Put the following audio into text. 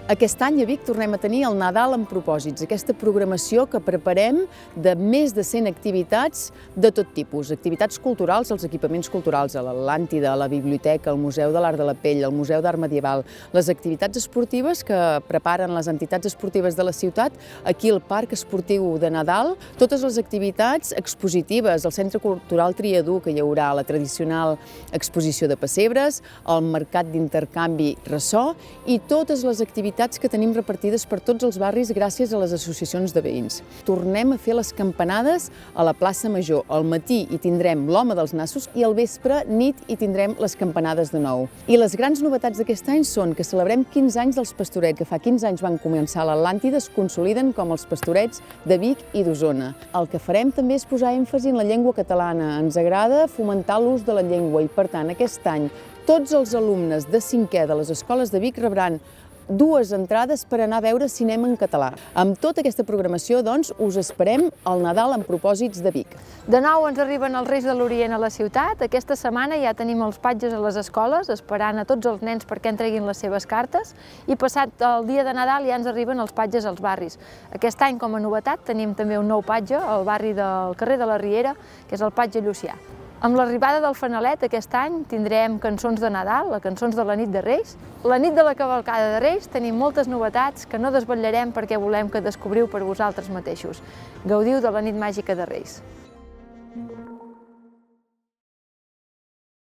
Aquest any a Vic tornem a tenir el Nadal amb propòsits, aquesta programació que preparem de més de 100 activitats de tot tipus, activitats culturals als equipaments culturals, a l'Atlàntida, a la Biblioteca, al Museu de l'Art de la Pell, al Museu d'Art Medieval, les activitats esportives que preparen les entitats esportives de la ciutat, aquí al Parc Esportiu de Nadal, totes les activitats expositives, al Centre Cultural Triadú, que hi haurà la tradicional exposició de pessebres, el Mercat d'Intercanvi Ressò i totes les activitats que tenim repartides per tots els barris gràcies a les associacions de veïns. Tornem a fer les campanades a la plaça Major. Al matí hi tindrem l'Home dels Nassos i al vespre, nit, hi tindrem les campanades de nou. I les grans novetats d'aquest any són que celebrem 15 anys dels Pastorets, que fa 15 anys van començar a l'Atlàntida, es consoliden com els Pastorets de Vic i d'Osona. El que farem també és posar èmfasi en la llengua catalana. Ens agrada fomentar l'ús de la llengua i, per tant, aquest any tots els alumnes de 5è de les escoles de Vic rebran 2 entrades per anar a veure cinema en català. Amb tota aquesta programació, doncs, us esperem al Nadal amb propòsits de Vic. De nou ens arriben els Reis de l'Orient a la ciutat. Aquesta setmana ja tenim els patges a les escoles, esperant a tots els nens perquè entreguin les seves cartes, i passat el dia de Nadal ja ens arriben els patges als barris. Aquest any, com a novetat, tenim també un nou patge al barri del carrer de la Riera, que és el patge Llucià. Amb l'arribada del fanalet aquest any tindrem cançons de Nadal, cançons de la nit de Reis. La nit de la cavalcada de Reis tenim moltes novetats que no desvetllarem perquè volem que descobriu per vosaltres mateixos. Gaudiu de la nit màgica de Reis.